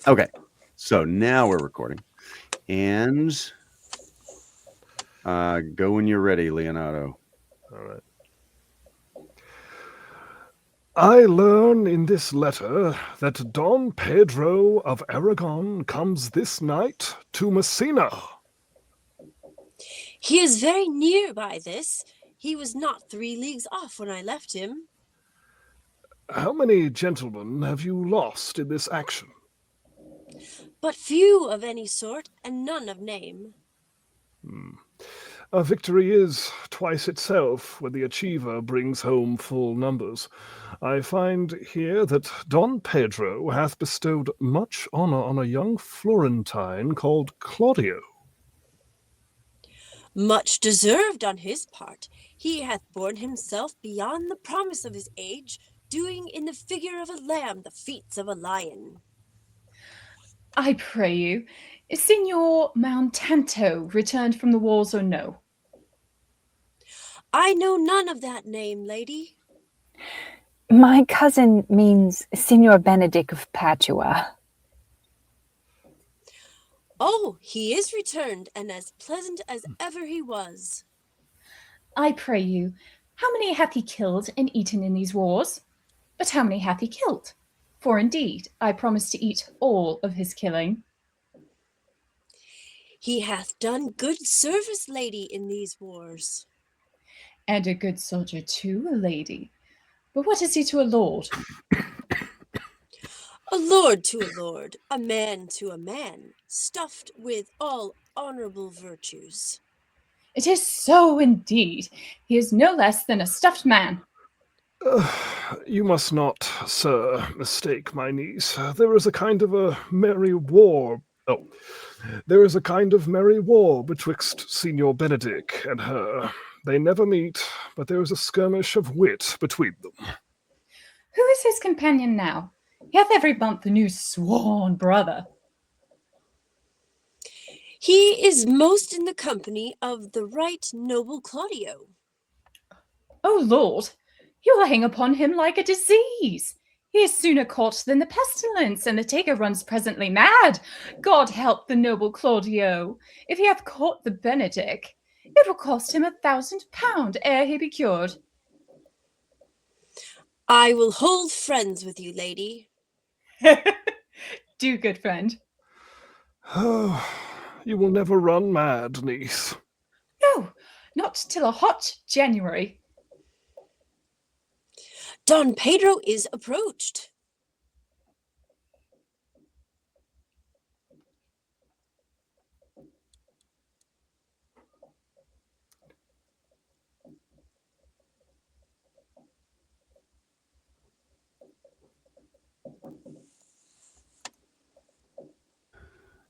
Okay, so now we're recording, and go when you're ready, Leonardo. All right. I learn in this letter that Don Pedro of Aragon comes this night to Messina. He is very near by this. He was not 3 leagues off when I left him. How many gentlemen have you lost in this action? But few of any sort, and none of name. A victory is twice itself when the achiever brings home full numbers. I find here that Don Pedro hath bestowed much honor on a young Florentine called Claudio. Much deserved on his part. He hath borne himself beyond the promise of his age, doing in the figure of a lamb the feats of a lion. I pray you, is Signor Mountanto returned from the wars or no? I know none of that name, lady. My cousin means Signor Benedict of Padua. Oh, he is returned, and as pleasant as ever he was. I pray you, how many hath he killed and eaten in these wars? But how many hath he killed? For indeed, I promise to eat all of his killing. He hath done good service, lady, in these wars. And a good soldier too, lady. But what is he to a lord? A lord to a lord, a man to a man, stuffed with all honourable virtues. It is so indeed. He is no less than a stuffed man. You must not, sir, mistake my niece. There is a kind of a merry war. Oh, there is a kind of merry war betwixt Signor Benedict and her. They never meet, but there is a skirmish of wit between them. Who is his companion now? He hath every month a new sworn brother. He is most in the company of the right noble Claudio. O Lord, you will hang upon him like a disease. He is sooner caught than the pestilence, and the taker runs presently mad. God help the noble Claudio. If he hath caught the Benedict, it will cost him £1,000 ere he be cured. I will hold friends with you, lady. Do, good friend. Oh, you will never run mad, niece. No, not till a hot January. Don Pedro is approached.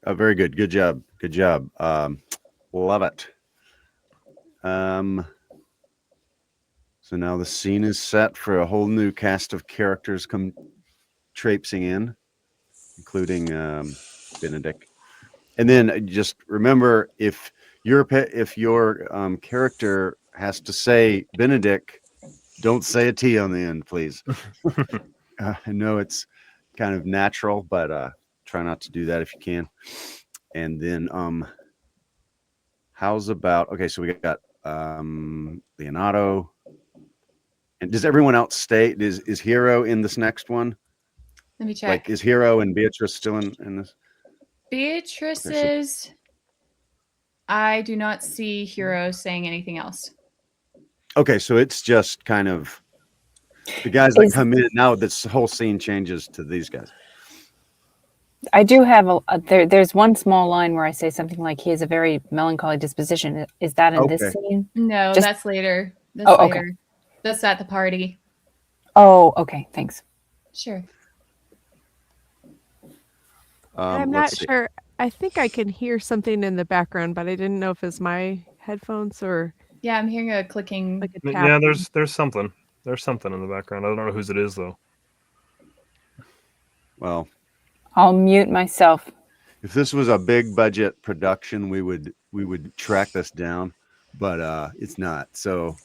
Very good. Good job. Good job. Love it. So now the scene is set for a whole new cast of characters come traipsing in, including Benedict. And then just remember, if your character has to say Benedict, don't say a T on the end, please. I know it's kind of natural, but try not to do that if you can. And then how's about, okay, so we got Leonardo. And does everyone else stay? Is Hero in this next one? Let me check. Like, is Hero and Beatrice still in this? Beatrice's... I do not see Hero saying anything else. Okay, so it's just kind of the guys that come in. Now this whole scene changes to these guys. I do have there's one small line where I say something like he has a very melancholy disposition. Is that in this scene? No, that's later. That's later. Okay. That's at the party. Oh, okay. Thanks. Sure. I'm not sure. I think I can hear something in the background, but I didn't know if it's my headphones or... Yeah, I'm hearing a clicking. Like a Yeah, there's something. There's something in the background. I don't know whose it is, though. Well, I'll mute myself. if this was a big budget production, we would track this down. but it's not. So,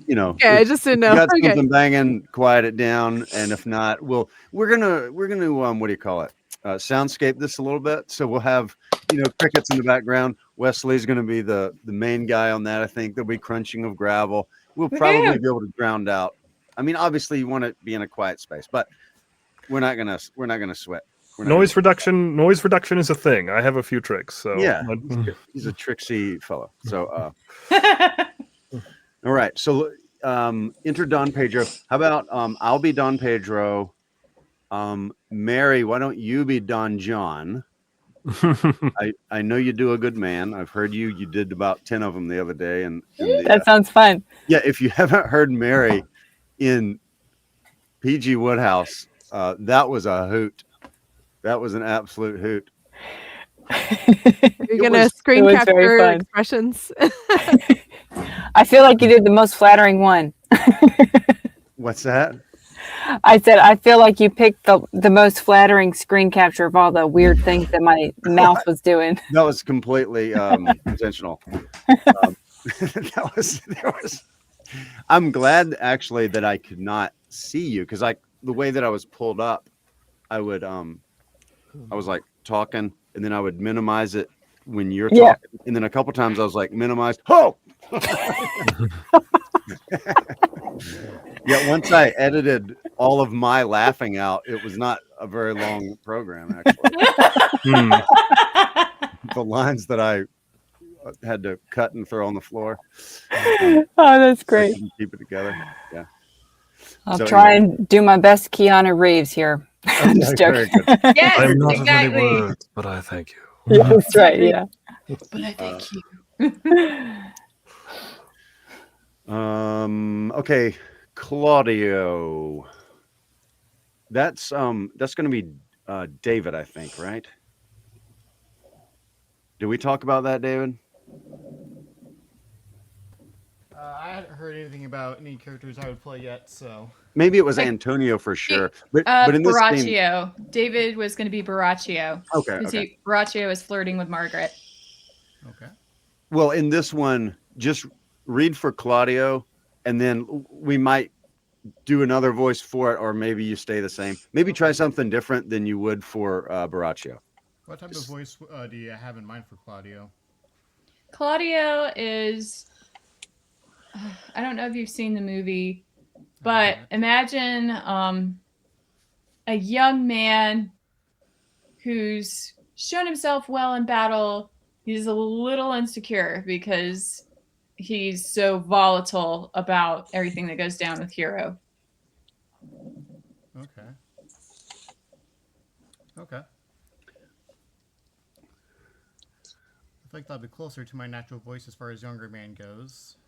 you know, Okay, I just didn't if know. you got Okay. something banging, quiet it down, and if not, we're gonna what do you call it? Soundscape this a little bit. So we'll have crickets in the background. Wesley's going to be the main guy on that. I think there'll be crunching of gravel. We'll probably be able to drown out. I mean, obviously you want to be in a quiet space, but we're not gonna sweat. Noise reduction is a thing. I have a few tricks. So yeah, he's a tricksy fellow. So all right. So enter Don Pedro. How about I'll be Don Pedro. Mary, why don't you be Don John? I know you do a good man. I've heard you did about 10 of them the other day, and that sounds fun. Yeah, if you haven't heard Mary in PG Woodhouse, that was a hoot. That was an absolute hoot. You're gonna screen capture expressions. I feel like you did the most flattering one. What's that? I said I feel like you picked the most flattering screen capture of all the weird things that my mouth was doing. That was completely intentional. There was. I'm glad actually that I could not see you, because the way that I was pulled up, I was like talking, and then I would minimize it when you're talking, and then a couple times I was like minimized. Oh. Yeah, once I edited all of my laughing out, it was not a very long program, actually. The lines that I had to cut and throw on the floor. Oh, that's great. Keep it together. Yeah. I'll try and do my best Keanu Reeves here. I'm just joking. Yes, I'm not exactly. of many words, but I thank you. Yeah, that's right. Yeah. But I thank you. Okay, Claudio. That's going to be David, I think, right? Did we talk about that, David? I hadn't heard anything about any characters I would play yet, so maybe it was Antonio for sure. But in this Baraccio. David was going to be Baraccio. Okay. Baraccio is flirting with Margaret. Okay. Well, in this one, just read for Claudio, and then we might do another voice for it, or maybe you stay the same. Maybe try something different than you would for Baraccio. What type of voice do you have in mind for Claudio? Claudio is... I don't know if you've seen the movie, but imagine a young man who's shown himself well in battle. He's a little insecure because he's so volatile about everything that goes down with Hero. Okay. I think that'll be closer to my natural voice as far as younger man goes.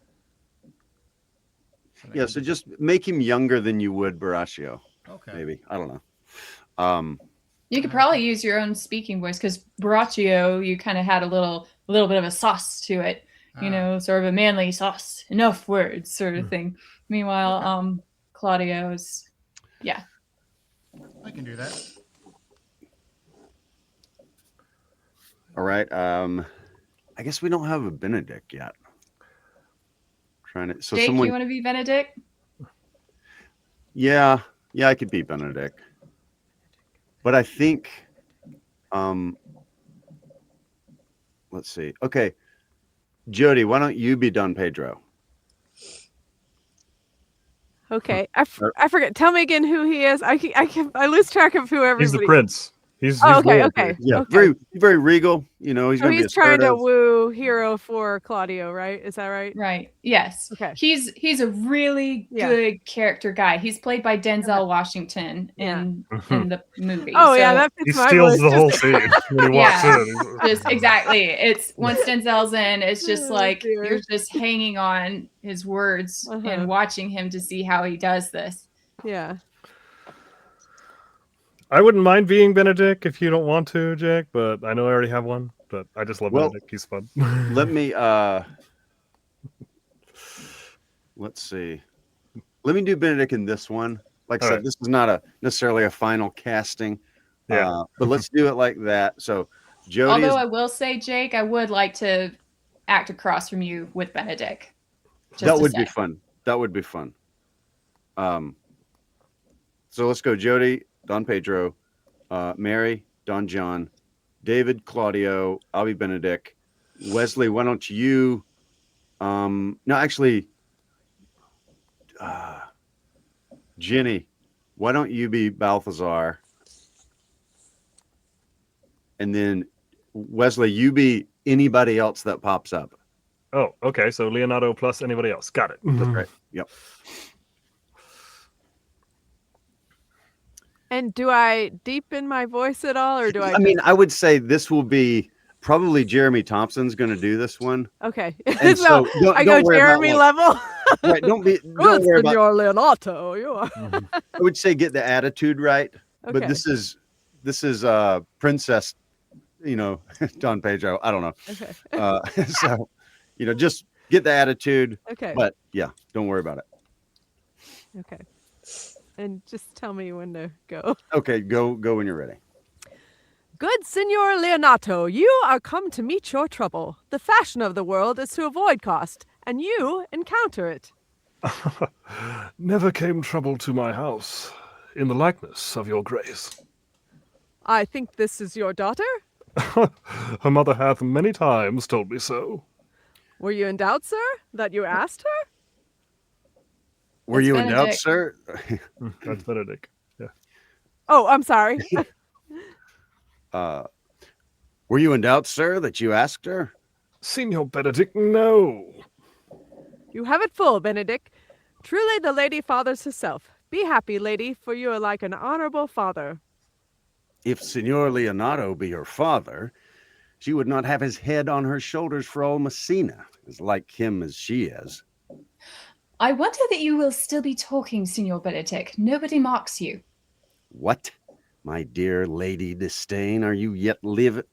Yeah, so just make him younger than you would Baraccio. Okay. Maybe. I don't know. You could probably use your own speaking voice, because Baraccio, you kind of had a little bit of a sauce to it, sort of a manly sauce, enough words sort of thing. Meanwhile, Claudio's, yeah. I can do that. All right. I guess we don't have a Benedict yet. So Jake, you want to be Benedict? Yeah, I could be Benedict. But I think, let's see. Okay, Jody, why don't you be Don Pedro? Okay, I forget. Tell me again who he is. I lose track of who everybody. He's the prince. He's okay. Yeah, okay. Very regal. He's he's trying to woo Hero for Claudio, right? Is that right? Right. Yes. Okay. He's a really good character guy. He's played by Denzel Washington in the movie. Oh, so yeah, that fits my steals voice. the whole scene when he walks in. Just exactly. It's once Denzel's in, it's just like you're just hanging on his words and watching him to see how he does this. Yeah. I wouldn't mind being Benedict if you don't want to, Jake, but I know I already have one. But I just love Benedict. He's fun. Let me let's see. Let me do Benedict in this one. Like I said, this is not necessarily a final casting. Yeah. But let's do it like that. So Jody. Although I will say, Jake, I would like to act across from you with Benedict. That would be fun. That would be fun. So let's go. Jody, Don Pedro, Mary, Don John, David, Claudio, I'll be Benedict. Wesley, why don't you? No, actually, Jenny, why don't you be Balthazar? And then Wesley, you be anybody else that pops up. Oh, okay. So Leonardo plus anybody else. Got it. That's right. Yep. And do I deepen my voice at all, or do I? I mean, I would say this will be probably Jeremy Thompson's going to do this one. Okay. And so I go Jeremy level. Right. Don't worry about Senor Leonato. You are. I would say get the attitude right. Okay. But this is Princess, Don Pedro. I don't know. Okay. So, just get the attitude. Okay. But yeah, don't worry about it. Okay. And just tell me when to go. Okay, go when you're ready. Good Senor Leonato, you are come to meet your trouble. The fashion of the world is to avoid cost, and you encounter it. Never came trouble to my house, in the likeness of your grace. I think this is your daughter? Her mother hath many times told me so. Were you in doubt, sir, that you asked her? Were you in doubt, sir? That's Benedict. Yeah. Oh, I'm sorry. Were you in doubt, sir, that you asked her? Signor Benedict, no. You have it full, Benedict. Truly the lady fathers herself. Be happy, lady, for you are like an honorable father. If Signor Leonato be her father, she would not have his head on her shoulders for all Messina, as like him as she is. I wonder that you will still be talking, Signor Benedict. Nobody marks you. What? My dear Lady Disdain, are you yet living?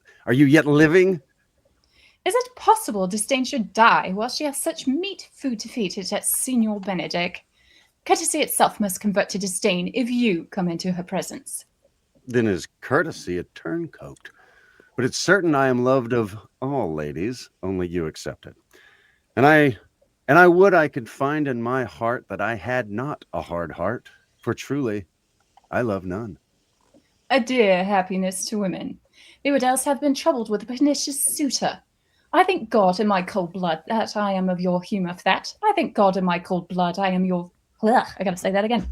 Is it possible Disdain should die while she has such meat food to feed it at Signor Benedict? Courtesy itself must convert to disdain if you come into her presence. Then is courtesy a turncoat? But it's certain I am loved of all ladies, only you excepted. And I would I could find in my heart that I had not a hard heart, for truly I love none. A dear happiness to women. They would else have been troubled with a pernicious suitor. I thank God in my cold blood that I am of your humour for that. I thank God in my cold blood I am your... Ugh, I gotta say that again.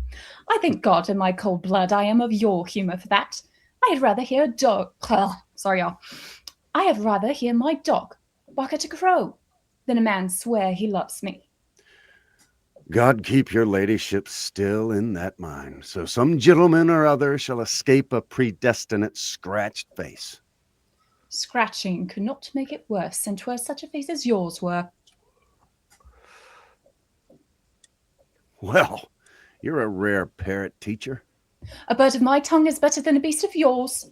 I thank God in my cold blood I am of your humour for that. I'd rather hear a dog... Ugh, sorry, y'all. I had rather hear my dog bark at a crow than a man swear he loves me. God keep your ladyship still in that mind, so some gentleman or other shall escape a predestinate scratched face. Scratching could not make it worse, and 'twere such a face as yours were. Well, you're a rare parrot, teacher. A bird of my tongue is better than a beast of yours.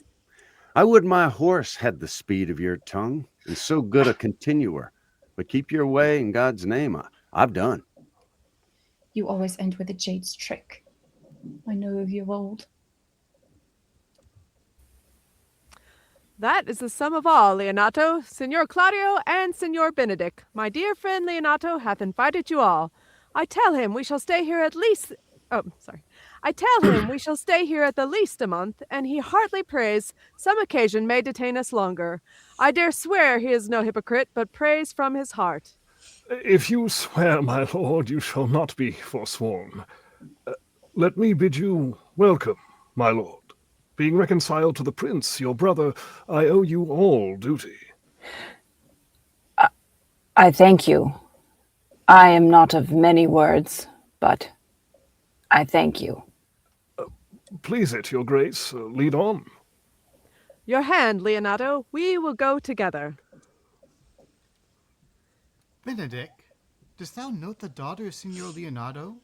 I would my horse had the speed of your tongue, and so good a continuer. But keep your way in God's name. I've done. You always end with a jade's trick. I know of you of old. That is the sum of all, Leonato, Signor Claudio, and Signor Benedict. My dear friend Leonato hath invited you all. I tell him we shall stay here at least... I tell him we shall stay here at the least a month, and he heartily prays some occasion may detain us longer. I dare swear he is no hypocrite, but prays from his heart. If you swear, my lord, you shall not be forsworn. Let me bid you welcome, my lord. Being reconciled to the prince, your brother, I owe you all duty. I thank you. I am not of many words, but I thank you. Please it, your grace. Lead on. Your hand, Leonato. We will go together. Benedict, dost thou note the daughter of Signor Leonato?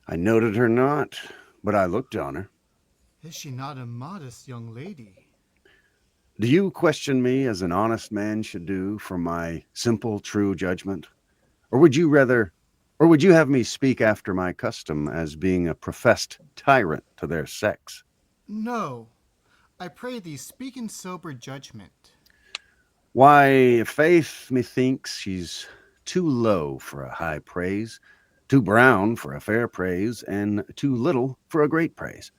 I noted her not, but I looked on her. Is she not a modest young lady? Do you question me as an honest man should do for my simple, true judgment? Or would you have me speak after my custom as being a professed tyrant to their sex? No. I pray thee, speak in sober judgment. Why, faith, methinks she's too low for a high praise, too brown for a fair praise, and too little for a great praise.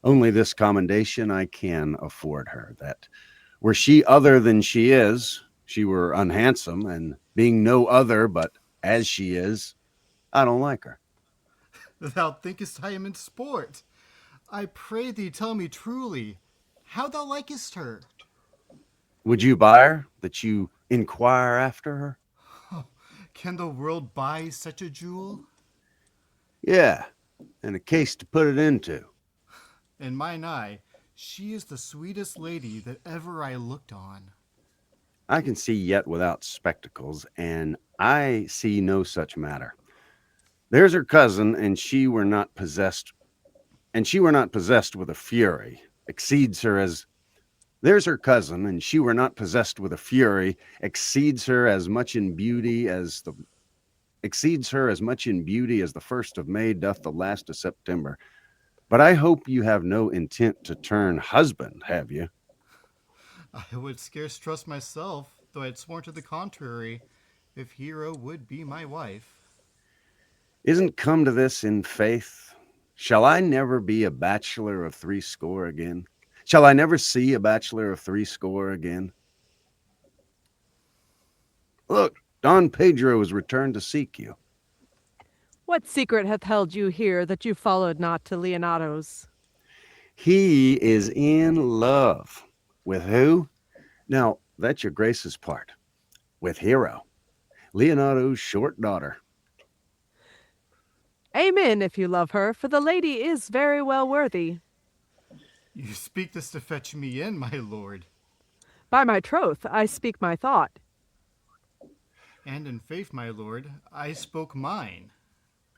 Only this commendation I can afford her, that were she other than she is, she were unhandsome, and being no other but as she is, I don't like her. Thou thinkest I am in sport. I pray thee tell me truly, how thou likest her. Would you buy her, that you inquire after her? Oh, can the world buy such a jewel? Yeah, and a case to put it into. In mine eye, she is the sweetest lady that ever I looked on. I can see yet without spectacles, and I see no such matter. There's her cousin, and she were not possessed with a fury, exceeds her as there's her cousin, and she were not possessed with a fury, exceeds her as much in beauty as the first of May doth the last of September. But I hope you have no intent to turn husband, have you? I would scarce trust myself, though I had sworn to the contrary, if Hero would be my wife. Isn't come to this in faith? Shall I never be a bachelor of threescore again? Shall I never see a bachelor of threescore again? Look, Don Pedro is returned to seek you. What secret hath held you here that you followed not to Leonato's? He is in love. With who? Now, that's your Grace's part. With Hero, Leonardo's short daughter. Amen, if you love her, for the lady is very well worthy. You speak this to fetch me in, my lord. By my troth, I speak my thought. And in faith, my lord, I spoke mine.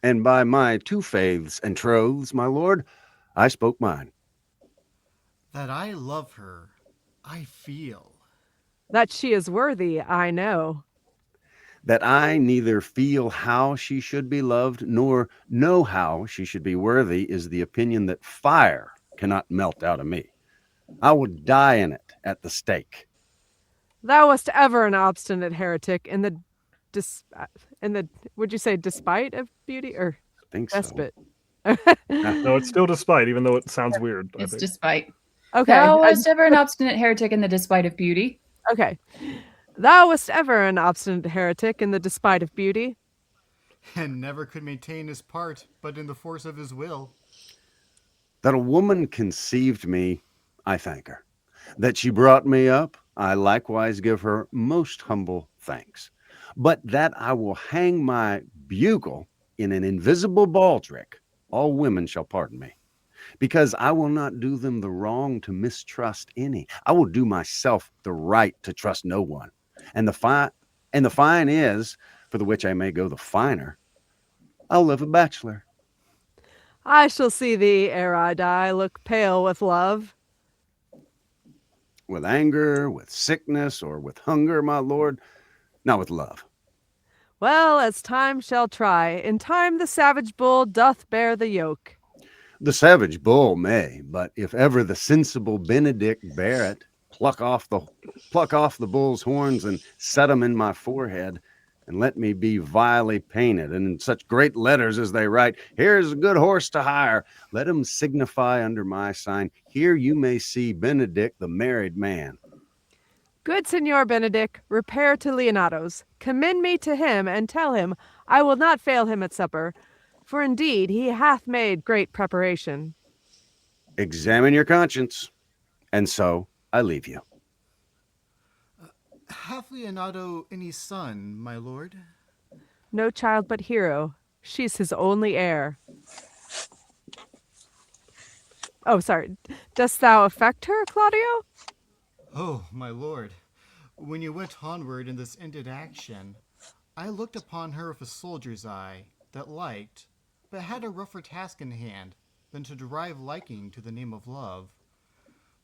And by my two faiths and troths, my lord, I spoke mine. That I love her, I feel. That she is worthy, I know. That I neither feel how she should be loved nor know how she should be worthy is the opinion that fire cannot melt out of me. I will die in it at the stake. Thou wast ever an obstinate heretic in the would you say despite of beauty or I think despot? No, it's still despite, even though it sounds weird. I It's think. despite. Okay. Thou wast ever an obstinate heretic in the despite of beauty. Okay. Thou wast ever an obstinate heretic in the despite of beauty. And never could maintain his part, but in the force of his will. That a woman conceived me, I thank her. That she brought me up, I likewise give her most humble thanks. But that I will hang my bugle in an invisible baldric, all women shall pardon me, because I will not do them the wrong to mistrust any. I will do myself the right to trust no one. And the fine is, for the which I may go the finer, I'll live a bachelor. I shall see thee, ere I die, look pale with love. With anger, with sickness, or with hunger, my lord, not with love. Well, as time shall try, in time the savage bull doth bear the yoke. The savage bull may, but if ever the sensible Benedict bear it, pluck off the bull's horns and set them in my forehead, and let me be vilely painted, and in such great letters as they write, here's a good horse to hire. Let him signify under my sign, here you may see Benedict the married man. Good Signor Benedict, repair to Leonato's, commend me to him, and tell him I will not fail him at supper, for indeed he hath made great preparation. Examine your conscience. And so I leave you. Hath Leonato any son, my lord? No child but Hero. She's his only heir. Oh, sorry. Dost thou affect her, Claudio? Oh, my lord, when you went onward in this ended action, I looked upon her with a soldier's eye that liked, but had a rougher task in hand than to derive liking to the name of love.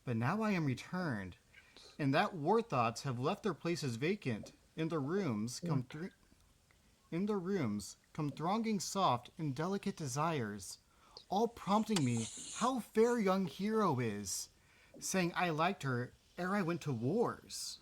But now I am returned, and that war thoughts have left their places vacant. In the rooms come thronging soft and delicate desires, all prompting me how fair young Hero is, saying I liked her ere I went to wars.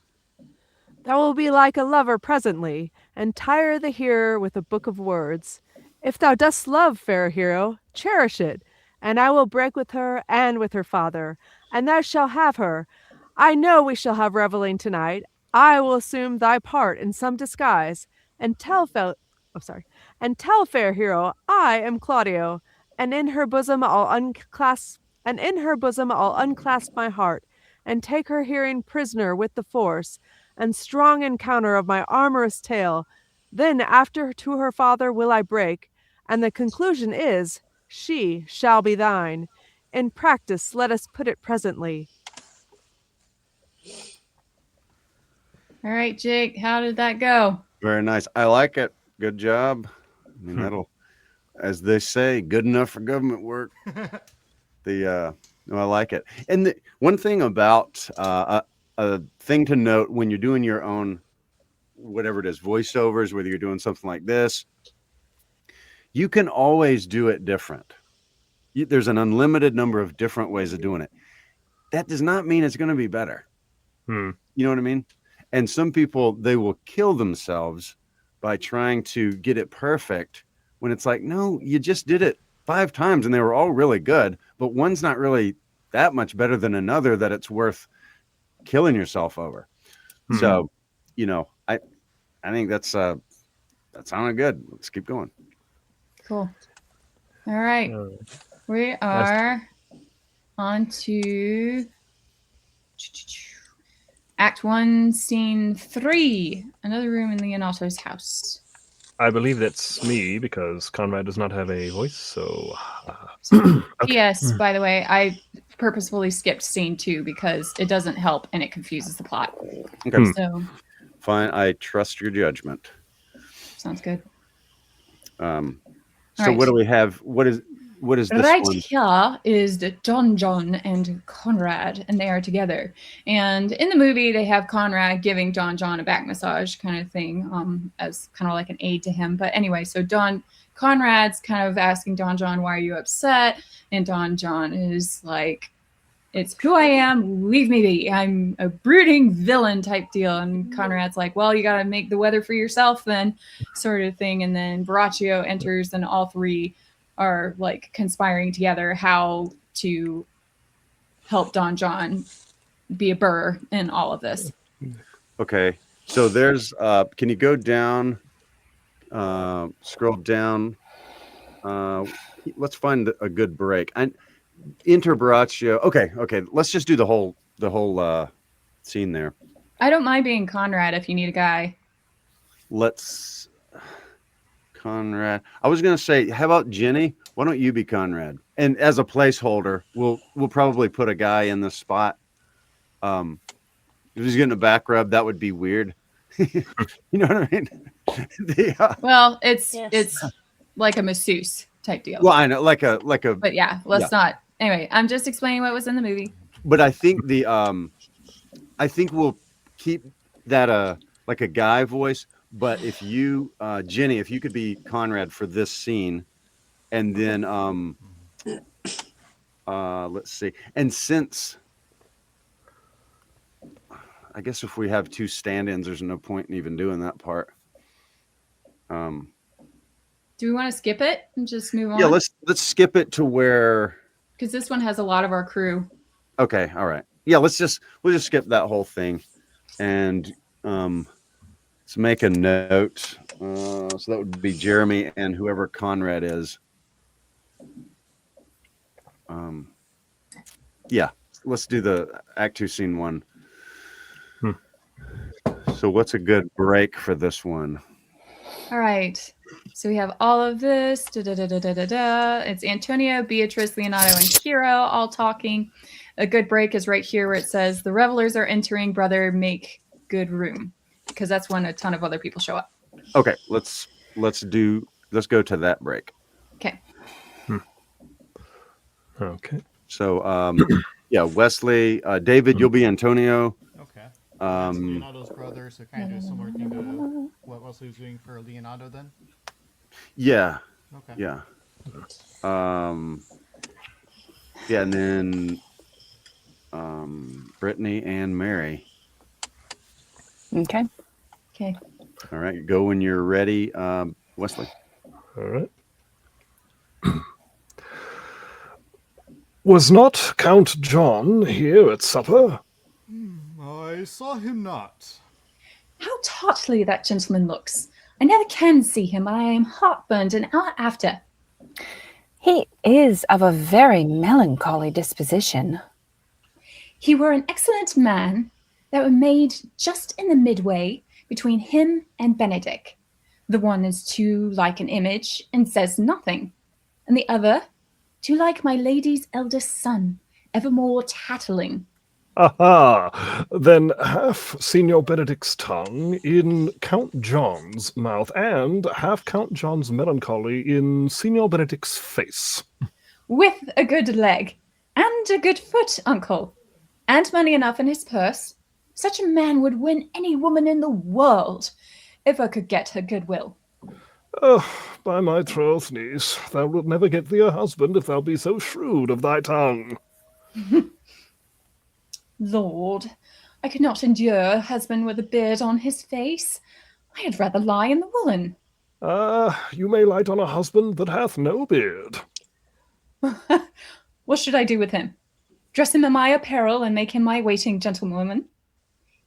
Thou will be like a lover presently, and tire the hearer with a book of words. If thou dost love, fair hero, cherish it, and I will break with her and with her father, and thou shalt have her. I know we shall have reveling tonight. I will assume thy part in some disguise, and and tell fair hero I am Claudio, and in her bosom I'll unclasp my heart, and take her hearing prisoner with the force and strong encounter of my amorous tale. Then after to her father will I break, and the conclusion is, she shall be thine. In practice let us put it presently. All right, Jake, how did that go? Very nice. I like it. Good job. I mean, that'll, as they say, good enough for government work. No, I like it. And the one thing about a thing to note when you're doing your own, whatever it is, voiceovers, whether you're doing something like this, you can always do it different. There's an unlimited number of different ways of doing it. That does not mean it's going to be better. You know what I mean? And some people, they will kill themselves by trying to get it perfect when it's like, no, you just did it 5 times and they were all really good, but one's not really that much better than another that it's worth killing yourself over. So, you know, I think that sounded good. Let's keep going. Cool. All right. We are on to Act 1, Scene 3, another room in Leonato's house. I believe that's me because Conrad does not have a voice. So, P.S. By the way, I purposefully skipped Scene 2 because it doesn't help and it confuses the plot. Okay. So, Fine. I trust your judgment. sounds good. So right. what do we have? What is this Right one? here is Don John and Conrad, and they are together. And in the movie, they have Conrad giving Don John a back massage kind of thing, as kind of like an aid to him. But anyway, so Conrad's kind of asking Don John, "Why are you upset?" And Don John is like, "It's who I am. Leave me be. I'm a brooding villain type deal." And Conrad's like, "Well, you got to make the weather for yourself then," sort of thing. And then Baraccio enters, and all three are like conspiring together how to help Don John be a burr in all of this. Okay. So there's can you go down, scroll down? Let's find a good break. And enter Baraccio. Okay. Let's just do the whole scene there. I don't mind being Conrad if you need a guy. Conrad. I was gonna say, how about Jenny? Why don't you be Conrad? And as a placeholder, we'll probably put a guy in this spot. If he's getting a back rub, that would be weird. You know what I mean? Well, it's like a masseuse type deal. Well, I know, like a. But yeah, let's not. Anyway, I'm just explaining what was in the movie. But I think I think we'll keep that like a guy voice. But if you, Jenny, if you could be Conrad for this scene, and then let's see, and since I guess if we have 2 stand-ins, there's no point in even doing that part. Do we want to skip it and just move on? Yeah, let's skip it to where, because this one has a lot of our crew. Okay, all right. Yeah, we'll just skip that whole thing, and let's make a note. So that would be Jeremy and whoever Conrad is. Yeah, let's do the Act 2, Scene 1. So what's a good break for this one? All right. So we have all of this. It's Antonio, Beatrice, Leonardo, and Kira all talking. A good break is right here where it says, "The revelers are entering, brother, make good room." Because that's when a ton of other people show up. Okay, let's go to that break. Okay. Okay. So yeah, Wesley, David, you'll be Antonio. Okay. That's Leonardo's brother, so kind of do a similar thing to what Wesley was doing for Leonardo then? Yeah. Okay. Yeah. Yeah, and then Brittany and Mary. Okay. Okay. All right, go when you're ready, Wesley. All right. Was not Count John here at supper? I saw him not. How tartly that gentleman looks. I never can see him, but I am heartburned an hour after. He is of a very melancholy disposition. He were an excellent man that were made just in the midway between him and Benedick. The one is too like an image and says nothing, and the other too like my lady's eldest son, evermore tattling. Aha! Then half Signor Benedick's tongue in Count John's mouth, and half Count John's melancholy in Signor Benedick's face. With a good leg, and a good foot, uncle, and money enough in his purse. Such a man would win any woman in the world, if I could get her goodwill. Oh, by my troth, niece, thou wilt never get thee a husband if thou be so shrewd of thy tongue. Lord, I could not endure a husband with a beard on his face. I had rather lie in the woolen. Ah, you may light on a husband that hath no beard. What should I do with him? Dress him in my apparel and make him my waiting gentlewoman?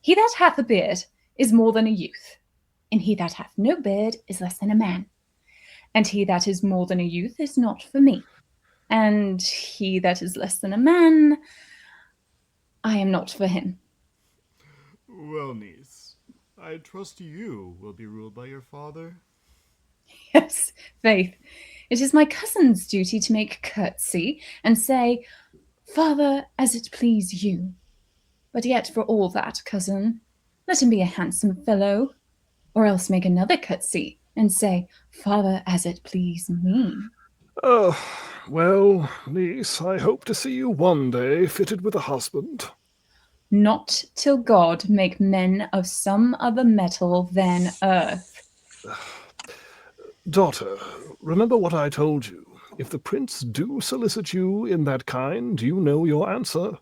He that hath a beard is more than a youth, and he that hath no beard is less than a man. And he that is more than a youth is not for me. And he that is less than a man, I am not for him. Well, niece, I trust you will be ruled by your father. Yes, faith. It is my cousin's duty to make curtsy and say, Father, as it please you. But yet for all that, cousin, let him be a handsome fellow, or else make another curtsy and say, Father, as it please me. Oh, well, niece, I hope to see you one day fitted with a husband. Not till God make men of some other metal than earth. Daughter, remember what I told you. If the prince do solicit you in that kind, you know your answer.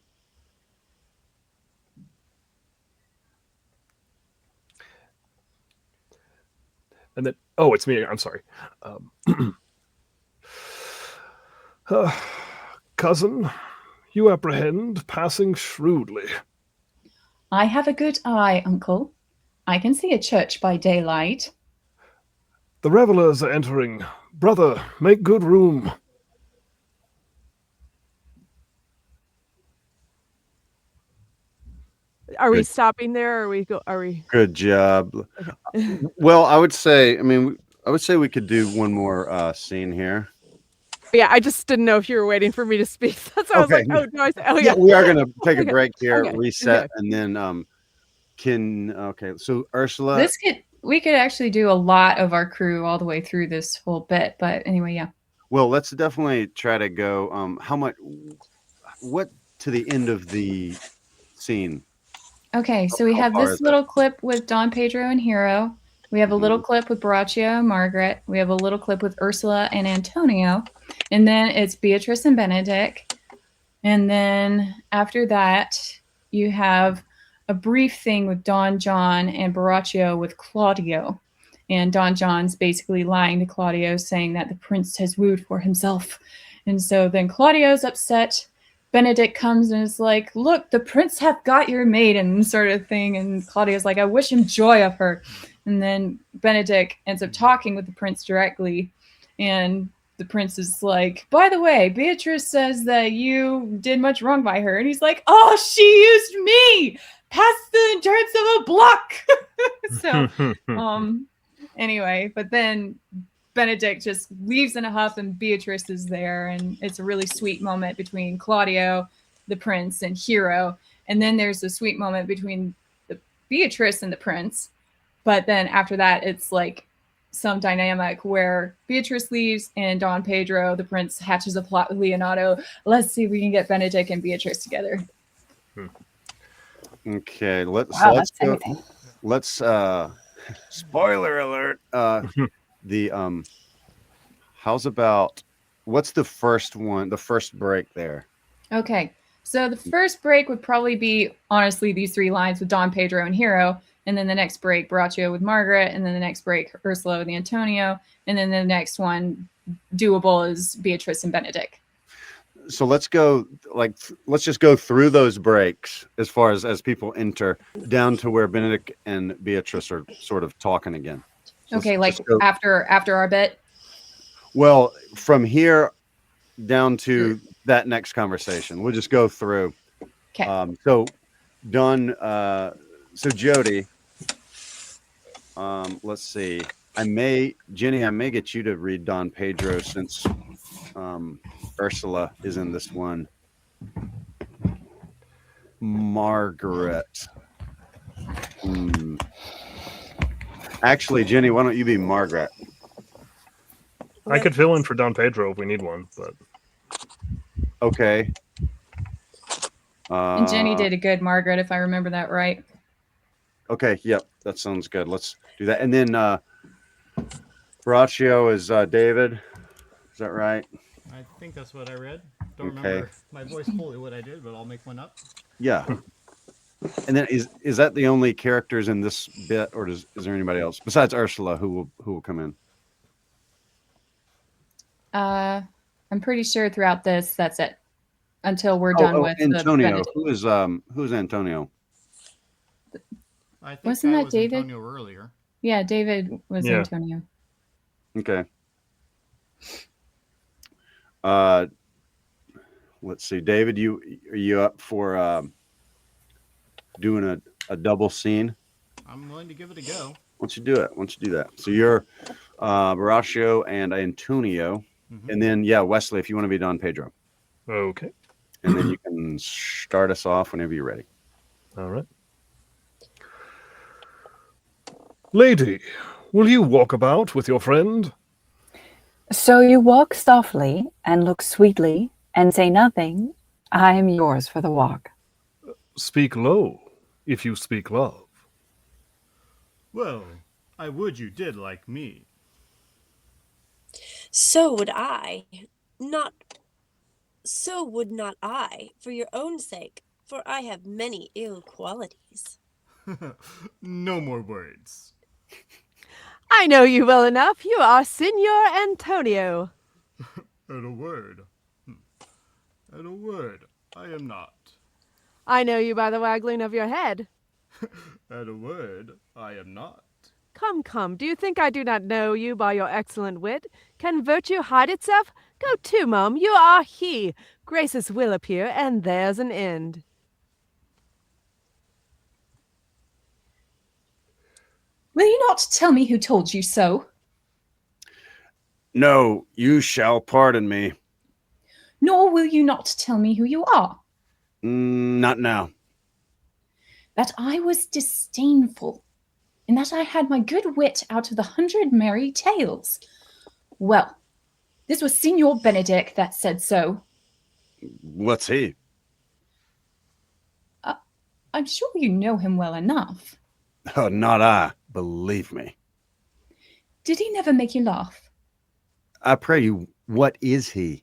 And then, oh, it's me. I'm sorry. Cousin, you apprehend passing shrewdly. I have a good eye, uncle. I can see a church by daylight. The revelers are entering. Brother, make good room. Are we Good. stopping there? Or are we? Good job. Well, I would say we could do one more scene here. Yeah, I just didn't know if you were waiting for me to speak. That's why I was Okay. like, oh, do I say? Oh, yeah. We are going to take a Okay. break here, Okay. reset, Okay. and then so Ursula. We could actually do a lot of our crew all the way through this whole bit, but anyway, yeah. Well, let's definitely try to go. What to the end of the scene? Okay, so we How have far this is it? little clip with Don Pedro and Hero. We have a little clip with Baraccio and Margaret. We have a little clip with Ursula and Antonio. And then it's Beatrice and Benedict. And then after that, you have a brief thing with Don John and Baraccio with Claudio. And Don John's basically lying to Claudio, saying that the prince has wooed for himself. And so then Claudio's upset. Benedict comes and is like, look, the prince hath got your maiden, sort of thing. And Claudio's like, I wish him joy of her. And then Benedict ends up talking with the prince directly. And the prince is like, by the way, Beatrice says that you did much wrong by her. And he's like, oh, she used me past the endurance of a block. So, anyway, but then Benedict just leaves in a huff and Beatrice is there. And it's a really sweet moment between Claudio, the prince, and Hero. And then there's a sweet moment between Beatrice and the prince. But then after that, it's like some dynamic where Beatrice leaves and Don Pedro, the prince, hatches a plot with Leonardo. Let's see if we can get Benedict and Beatrice together. Okay, let's Wow, go. that's everything. Let's spoiler alert. How's about what's the first one? The first break there. Okay, so the first break would probably be, honestly, these three lines with Don Pedro and Hero. and then the next break Braccio with Margaret, and then the next break Ursula with Antonio, and then the next one doable is Beatrice and Benedict. So let's just go through those breaks as far as people enter down to where Benedict and Beatrice are sort of talking again. So Okay, let's like just go- after our bit. well, from here down to that next conversation, we'll just go through. Okay. So done. So Jody, let's see. Jenny, I may get you to read Don Pedro since Ursula is in this one. Margaret. Actually, Jenny, why don't you be Margaret? I could fill in for Don Pedro if we need one, but Okay. And Jenny did a good Margaret, if I remember that right. Okay, yep, that sounds good. Let's do that. And then Braccio is David. Is that right? I think that's what I read. Don't Okay. remember my voice fully what I did, but I'll make one up. Yeah. And then is that the only characters in this bit, or is there anybody else besides Ursula who will come in? I'm pretty sure throughout this, that's it. Until we're done with Antonio. the Who's Antonio? I think Wasn't that was David? Antonio earlier. Yeah, David was Yeah. Antonio. Okay. Let's see, David. Are you up for doing a double scene? I'm willing to give it a go. Why don't you do it? Why don't you do that? So you're Braccio and Antonio, and then Wesley, if you want to be Don Pedro, okay. and then you can start us off whenever you're ready. All right. Lady, will you walk about with your friend? So you walk softly and look sweetly and say nothing. I am yours for the walk. Speak low, if you speak love. Well, I would you did like me. So would I. So would not I, for your own sake, for I have many ill qualities. No more words. I know you well enough. You are Signor Antonio. At a word. At a word, I am not. I know you by the waggling of your head. At a word, I am not. Come, come, do you think I do not know you by your excellent wit? Can virtue hide itself? Go to, mum, you are he. Graces will appear, and there's an end. Will you not tell me who told you so? No, you shall pardon me. Nor will you not tell me who you are? Not now. That I was disdainful, and that I had my good wit out of the 100 merry tales. Well, this was Signor Benedict that said so. What's he? I'm sure you know him well enough. Oh, not I. Believe me. Did he never make you laugh? I pray you, what is he?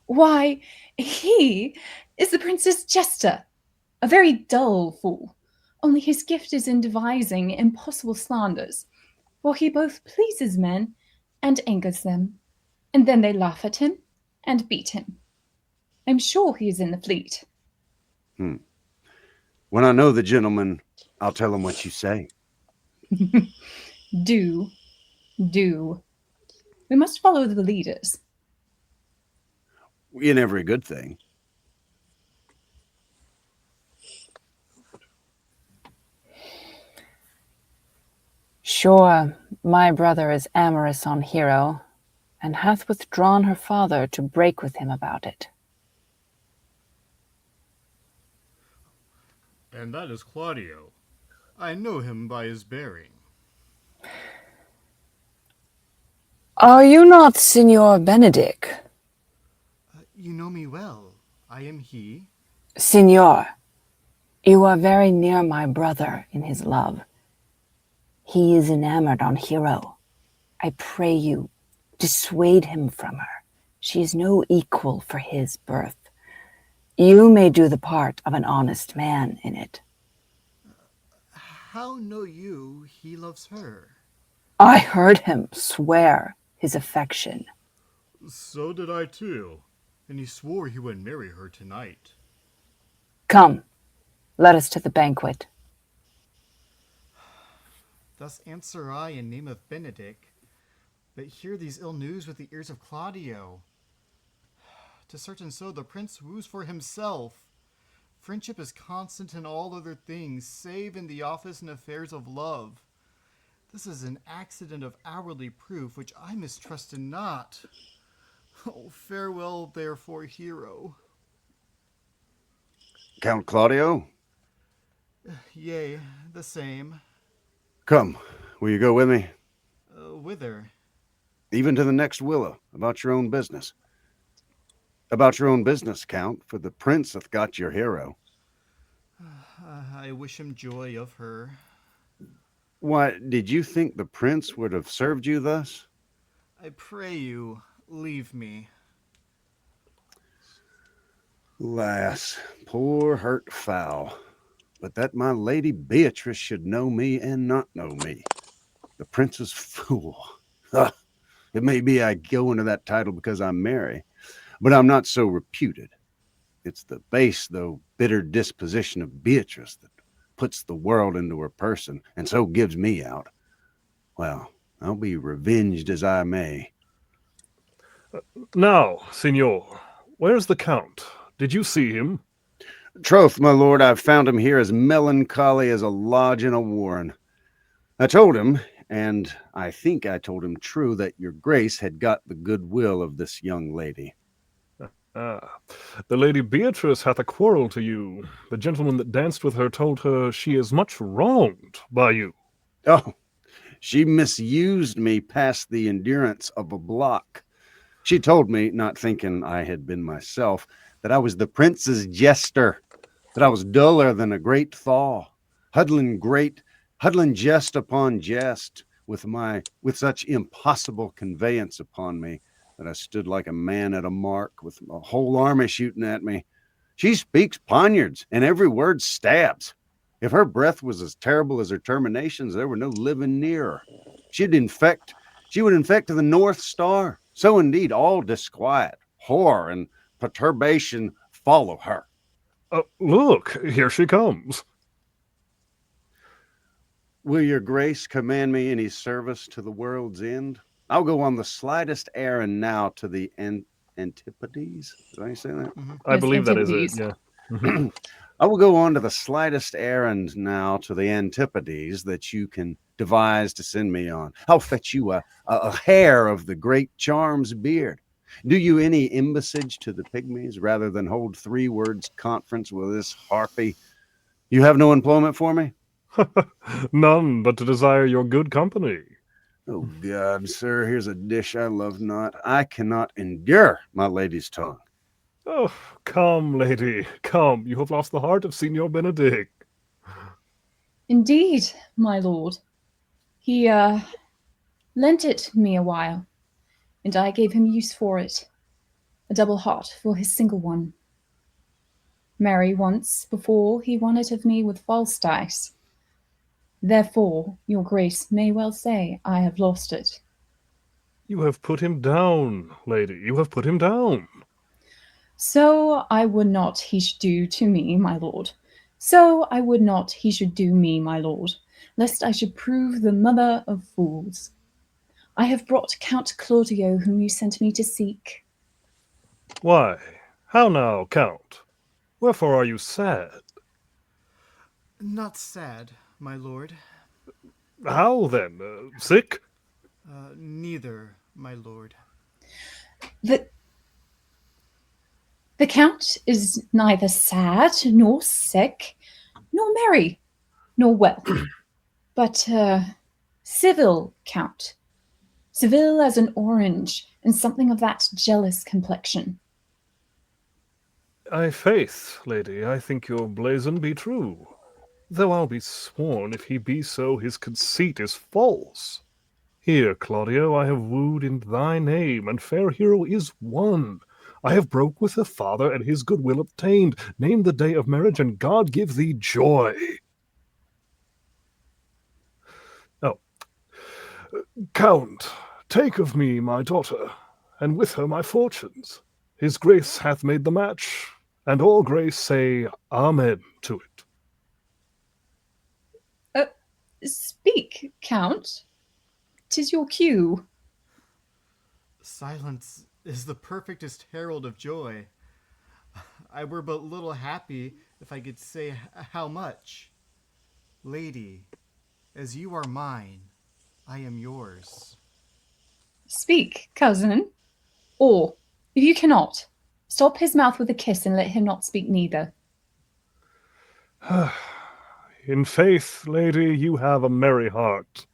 Why, he is the Prince's jester, a very dull fool. Only his gift is in devising impossible slanders, for he both pleases men and angers them, and then they laugh at him and beat him. I'm sure he is in the fleet. When I know the gentleman, I'll tell him what you say. Do. We must follow the leaders. In every good thing. Sure, my brother is amorous on Hero, and hath withdrawn her father to break with him about it. And that is Claudio. I know him by his bearing. Are you not Signor Benedict? You know me well. I am he. Signor, you are very near my brother in his love. He is enamored on Hero. I pray you, dissuade him from her. She is no equal for his birth. You may do the part of an honest man in it. how know you he loves her? I heard him swear his affection. So did I too, and he swore he would marry her tonight. Come, let us to the banquet. Thus answer I in name of Benedict, but hear these ill news with the ears of Claudio. To certain so the prince woos for himself. Friendship is constant in all other things, save in the office and affairs of love. This is an accident of hourly proof, which I mistrusted not. Oh, farewell, therefore, hero. Count Claudio, Yea, the same. come, will you go with me? Whither? Even to the next willow, about your own business. About your own business, Count, for the prince hath got your hero. I wish him joy of her. Why, did you think the prince would have served you thus? I pray you, leave me. Lass, poor hurt fowl. But that my lady Beatrice should know me and not know me. The prince's fool. Ah, it may be I go into that title because I'm merry, but I'm not so reputed. It's the base, though bitter disposition of Beatrice that puts the world into her person, and so gives me out. Well, I'll be revenged as I may. Now, Signor, where's the Count? Did you see him? Troth, my lord, I've found him here as melancholy as a lodge in a warren. I told him, and I think I told him true, that your grace had got the goodwill of this young lady. Ah, the Lady Beatrice hath a quarrel to you. The gentleman that danced with her told her she is much wronged by you. Oh, she misused me past the endurance of a block. She told me, not thinking I had been myself, that I was the prince's jester, that I was duller than a great thaw, huddling jest upon jest, with such impossible conveyance upon me, that I stood like a man at a mark, with a whole army shooting at me. She speaks poniards, and every word stabs. If her breath was as terrible as her terminations, there were no living near her. She would infect to the North Star. So indeed, all disquiet, horror, and perturbation follow her. Look, here she comes. Will your grace command me any service to the world's end? I'll go on the slightest errand now to the Antipodes. Did I say that? I Yes, believe that is Antipodes. it, yeah. I will go on to the slightest errand now to the Antipodes that you can devise to send me on. I'll fetch you a hair of the great Charm's beard. Do you any embassage to the pygmies rather than hold 3 words conference with this harpy? You have no employment for me? None but to desire your good company. Oh, God, sir, here's a dish I love not. I cannot endure my lady's tongue. Oh, come, lady, come. You have lost the heart of Signor Benedict. Indeed, my lord. He lent it me a while, and I gave him use for it. A double heart for his single one. Marry once before he won it of me with false dice. Therefore, your grace may well say I have lost it. You have put him down, lady. You have put him down. So I would not he should do to me, my lord. So I would not he should do me, my lord, lest I should prove the mother of fools. I have brought Count Claudio, whom you sent me to seek. Why, how now, Count? Wherefore are you sad? Not sad, my lord. How then? Sick? Neither, my lord. The Count is neither sad, nor sick, nor merry, nor well, but civil, Count. Civil as an orange, and something of that jealous complexion. Faith, lady, I think your blazon be true. Though I'll be sworn, if he be so, his conceit is false. Here, Claudio, I have wooed in thy name, and fair hero is won. I have broke with the father, and his goodwill obtained. Name the day of marriage, and God give thee joy. Count, take of me my daughter, and with her my fortunes. His grace hath made the match, and all grace say Amen to it. Speak, Count. 'Tis your cue. Silence is the perfectest herald of joy. I were but little happy if I could say how much. Lady, as you are mine, I am yours. Speak, cousin. Or, if you cannot, stop his mouth with a kiss and let him not speak neither. In faith, lady, you have a merry heart.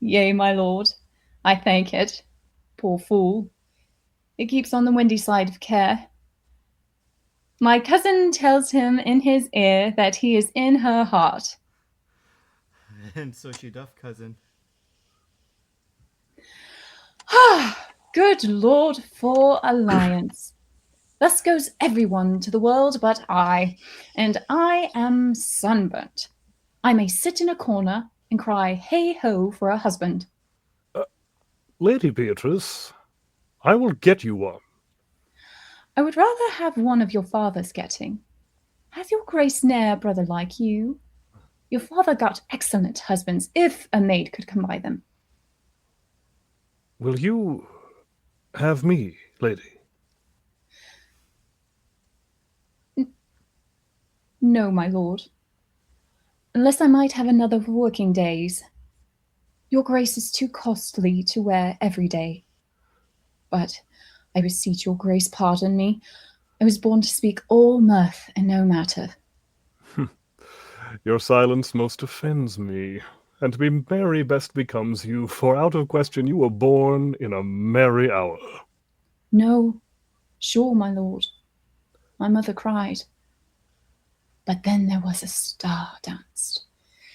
Yea, my lord, I thank it. Poor fool. It keeps on the windy side of care. My cousin tells him in his ear that he is in her heart. And so she doth, cousin. Good Lord for alliance. Thus goes everyone to the world but I, and I am sunburnt. I may sit in a corner and cry hey-ho for a husband. Lady Beatrice, I will get you one. I would rather have one of your father's getting. Hath your grace ne'er a brother like you? Your father got excellent husbands, if a maid could come by them. Will you have me, lady? No, my lord. Unless I might have another working days. Your grace is too costly to wear every day. But I beseech your grace pardon me. I was born to speak all mirth and no matter. Your silence most offends me, and to be merry best becomes you, for out of question you were born in a merry hour. No, sure, my lord. My mother cried. But then there was a star danced,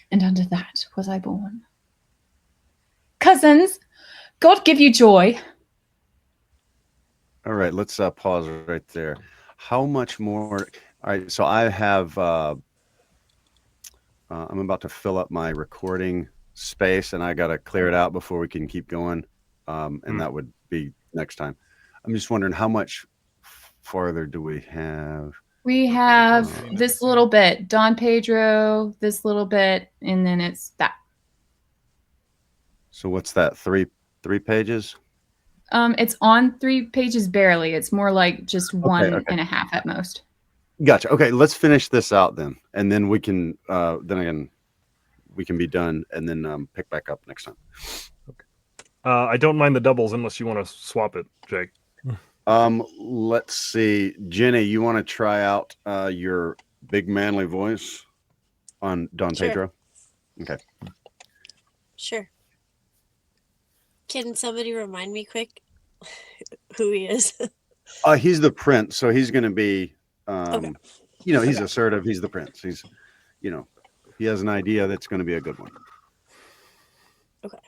and under that was I born. Cousins, God give you joy. All right, let's pause right there. How much more? All right, so I have. I'm about to fill up my recording space, and I got to clear it out before we can keep going. And that would be next time. I'm just wondering how much farther do we have? We have this little bit, Don Pedro, this little bit, and then it's that. So what's that? Three pages? It's on 3 pages barely. It's more like just one Okay. and a half at most. Gotcha. Okay, let's finish this out then, and then we can we can be done, and then pick back up next time. I don't mind the doubles unless you want to swap it, Jake. Let's see, Jenny, you want to try out your big manly voice on Don Sure. Pedro? Okay. Sure. Can somebody remind me quick who he is? He's the prince, so he's going to be, Okay. he's assertive. He's the prince. He's, he has an idea that's going to be a good one. Okay.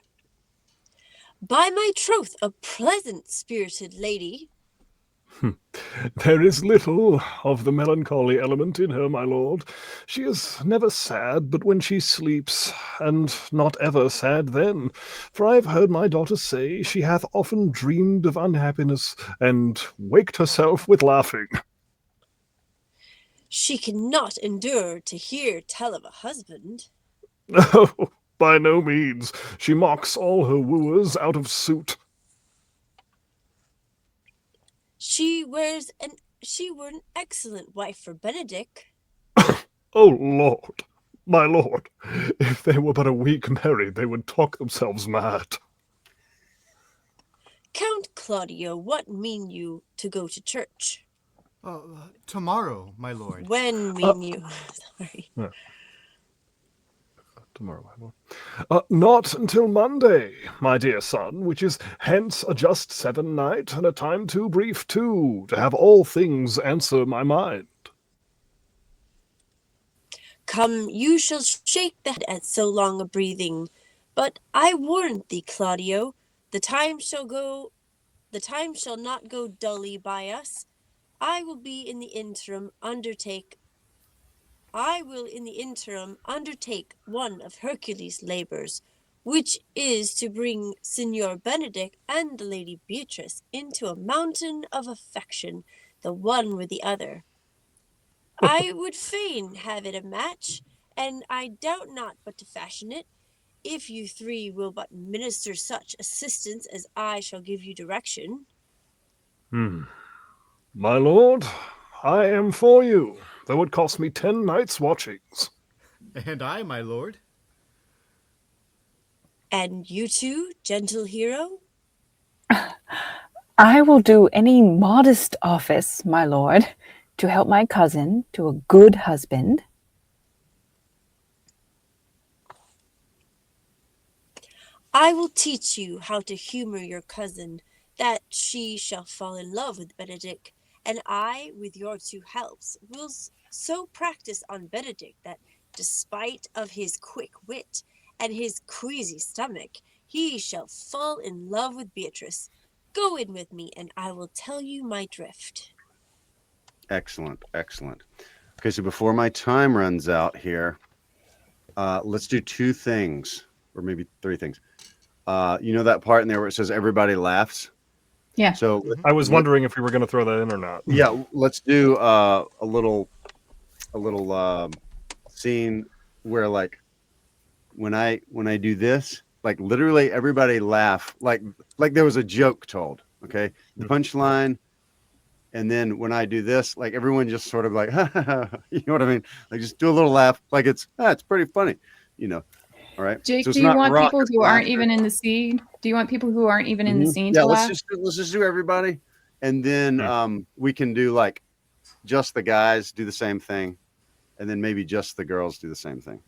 By my troth, a pleasant-spirited lady. There is little of the melancholy element in her, my lord. She is never sad but when she sleeps, and not ever sad then. For I have heard my daughter say she hath often dreamed of unhappiness, and waked herself with laughing. She cannot endure to hear tell of a husband. No, by no means. She mocks all her wooers out of suit. She were an excellent wife for Benedict. Oh, Lord, my lord, if they were but a week married, they would talk themselves mad. Count Claudio, what mean you to go to church? Tomorrow, my lord. When mean you? Sorry. Tomorrow, my lord. Not until Monday, my dear son, which is hence a just 7 night, and a time too brief, too, to have all things answer my mind. Come, you shall shake the head at so long a breathing. But I warrant thee, Claudio, the time shall not go dully by us. I will in the interim undertake one of Hercules' labors, which is to bring Signor Benedict and the Lady Beatrice into a mountain of affection, the one with the other. I would fain have it a match, and I doubt not but to fashion it, if you three will but minister such assistance as I shall give you direction. My lord, I am for you, though it cost me 10 nights' watchings. And I, my lord. And you two, gentle hero? I will do any modest office, my lord, to help my cousin to a good husband. I will teach you how to humor your cousin, that she shall fall in love with Benedict, and I, with your two helps, will so practice on Benedict that, despite of his quick wit and his queasy stomach, he shall fall in love with Beatrice. Go in with me, and I will tell you my drift. Excellent, excellent. Okay, so before my time runs out here, let's do 2 things, or maybe 3 things. You know that part in there where it says everybody laughs? Yeah. So I was wondering if you were going to throw that in or not. yeah, let's do a little scene where, like, when I do this, like, literally everybody laugh, like there was a joke told. Okay, the punchline, and then when I do this, like, everyone just sort of like, you know what I mean? Like, just do a little laugh, like it's pretty funny, you know. All right. Jake, So it's do you not want people raucous who aren't laughter. even in the scene? Do you want people who aren't even in the scene Yeah, to let's laugh? just do everybody, and then we can do, like, just the guys do the same thing, and then maybe just the girls do the same thing,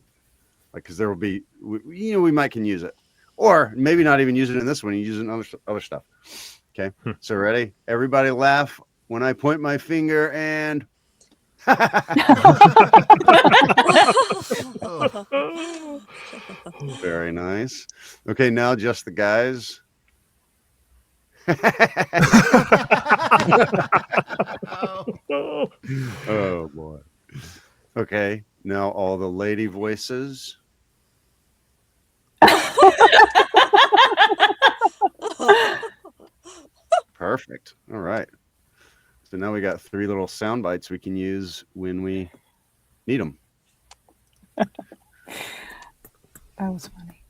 like, because there will be, we might can use it, or maybe not even use it in this one. You use it in other stuff. Okay, so ready? Everybody laugh when I point my finger and. Very nice. Okay, now just the guys. Oh. Oh boy. Okay, now all the lady voices. Perfect. All right. So now we got 3 little sound bites we can use when we need them. That was funny.